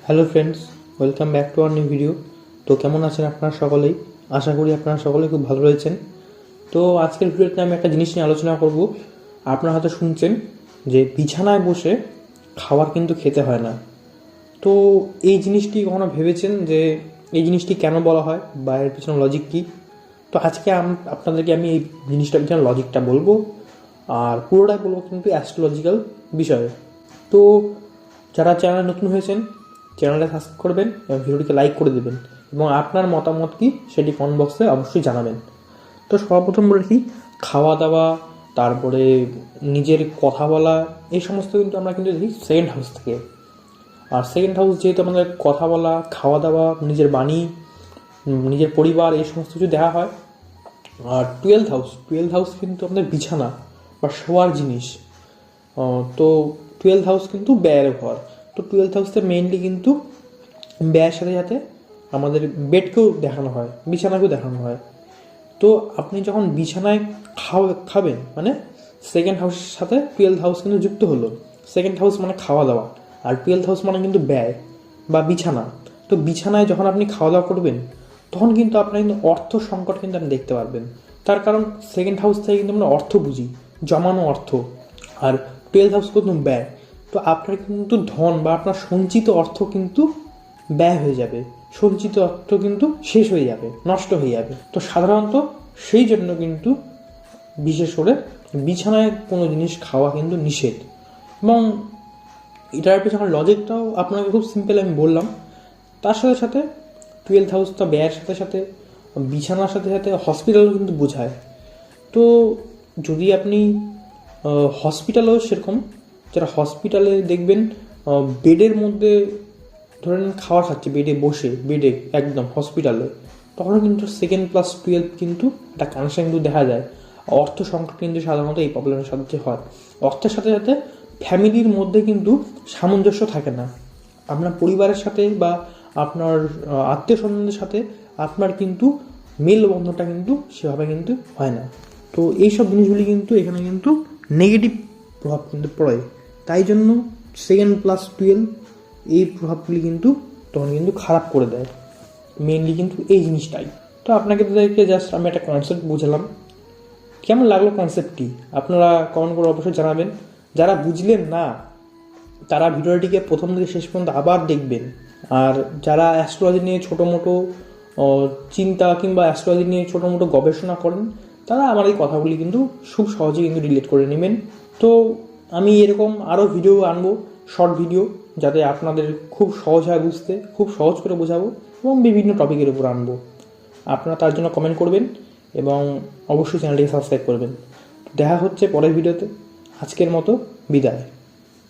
Hello friends, welcome back to our new video. তো কেমন আছেন আপনারা সকলেই? আশা করি আপনারা সকলেই খুব ভালো রয়েছেন। তো আজকের ভিডিওতে আমি একটা জিনিস নিয়ে আলোচনা করব। আপনারা হয়তো শুনছেন যে বিছানায় বসে খাবার কিন্তু খেতে হয় না। তো এই জিনিসটি কখনো ভেবেছেন যে এই জিনিসটি কেন বলা হয় বা এর পিছনে লজিক কী? তো আজকে আপনাদেরকে আমি এই জিনিসটার পিছনে লজিকটা বলবো, আর পুরোটাই বলবো কিন্তু অ্যাস্ট্রোলজিক্যাল বিষয়ে। তো যারা চ্যানেলে নতুন হয়েছেন, চ্যানেলটা সাবস্ক্রাইব করবেন এবং ভিডিওটিকে লাইক করে দেবেন এবং আপনার মতামত কি সেটি কমেন্ট বক্সে অবশ্যই জানাবেন। তো সর্বপ্রথম বলে কি, খাওয়া দাওয়া, তারপরে নিজের কথা বলা, এই সমস্ত কিন্তু আমরা কিন্তু দেখি সেকেন্ড হাউস থেকে। আর সেকেন্ড হাউস যেহেতু আমাদের কথা বলা, খাওয়া দাওয়া, নিজের বাণী, নিজের পরিবার, এই সমস্ত কিছু দেখা হয়। আর টুয়েলথ হাউস কিন্তু আমাদের বিছানা বা শোয়ার জিনিস। তো টুয়েলথ হাউস কিন্তু ব্যয়ের ঘর। তো টুয়েলথ হাউসে মেইনলি কিন্তু ব্যয়ের সাথে সাথে আমাদের বেডকেও দেখানো হয়, বিছানাকেও দেখানো হয়। তো আপনি যখন বিছানায় খাবেন মানে সেকেন্ড হাউসের সাথে টুয়েলথ হাউস কিন্তু যুক্ত হলো। সেকেন্ড হাউস মানে খাওয়া দাওয়া, আর টুয়েলথ হাউস মানে কিন্তু ব্যয় বা বিছানা। তো বিছানায় যখন আপনি খাওয়া দাওয়া করবেন তখন কিন্তু আপনার কিন্তু অর্থ সংকট কিন্তু আপনি দেখতে পারবেন। তার কারণ সেকেন্ড হাউস থেকে কিন্তু আমরা অর্থ বুঝি, জমানো অর্থ। আর টুয়েলথ হাউস কিন্তু ব্যয়। তো আপনার কিন্তু ধন বা আপনার সঞ্চিত অর্থ কিন্তু ব্যয় হয়ে যাবে, সঞ্চিত অর্থ কিন্তু শেষ হয়ে যাবে, নষ্ট হয়ে যাবে। তো সাধারণত সেই জন্য কিন্তু বিশেষ করে বিছানায় কোনো জিনিস খাওয়া কিন্তু নিষেধ। এবং এটার পেছনে লজিকটাও আপনাকে খুব সিম্পল আমি বললাম। তার সাথে সাথে টুয়েলথ হাউসটা ব্যয়ের সাথে সাথে বিছানার সাথে সাথে হসপিটালও কিন্তু বোঝায়। তো যদি আপনি হসপিটালেও সেরকম, যারা হসপিটালে দেখবেন বেডের মধ্যে ধরেন খাওয়া খাচ্ছে, বেডে বসে, বেডে একদম হসপিটালে, তখন কিন্তু সেকেন্ড প্লাস টুয়েলভ কিন্তু একটা কানেকশন কিন্তু দেখা যায়। অর্থ সংকট কিন্তু সাধারণত এই প্রবলেমের সাথে হয়। অর্থের সাথে সাথে ফ্যামিলির মধ্যে কিন্তু সামঞ্জস্য থাকে না। আপনার পরিবারের সাথে বা আপনার আত্মীয় স্বজনদের সাথে আপনার কিন্তু মেলবন্ধনটা কিন্তু সেভাবে কিন্তু হয় না। তো এইসব জিনিসগুলি কিন্তু এখানে কিন্তু নেগেটিভ প্রভাব কিন্তু পড়ে। তাই জন্য সেকেন্ড প্লাস টুয়েলভ এই প্রভাবগুলি কিন্তু তখন কিন্তু খারাপ করে দেয়, মেনলি কিন্তু এই জিনিসটাই। তো আপনাকে তাদেরকে জাস্ট আমি একটা কনসেপ্ট বুঝালাম। কেমন লাগলো কনসেপ্টটি আপনারা কমেন্ট করে অবশ্যই জানাবেন। যারা বুঝলেন না তারা ভিডিওটিকে প্রথম থেকে শেষ পর্যন্ত আবার দেখবেন। আর যারা অ্যাস্ট্রোলজি নিয়ে ছোটো মোটো চিন্তা কিংবা অ্যাস্ট্রোলজি নিয়ে ছোটো মোটো গবেষণা করেন, তারা আমার এই কথাগুলি কিন্তু খুব সহজেই কিন্তু রিলেট করে নেবেন। তো আমি এরকম আরও ভিডিও আনবো, শর্ট ভিডিও, যাতে আপনাদের খুব সহজ হয় বুঝতে, খুব সহজ করে বোঝাবো এবং বিভিন্ন টপিকের উপর আনবো। আপনারা তার জন্য কমেন্ট করবেন এবং অবশ্যই চ্যানেলটিকে সাবস্ক্রাইব করবেন। দেখা হচ্ছে পরের ভিডিওতে। আজকের মতো বিদায়।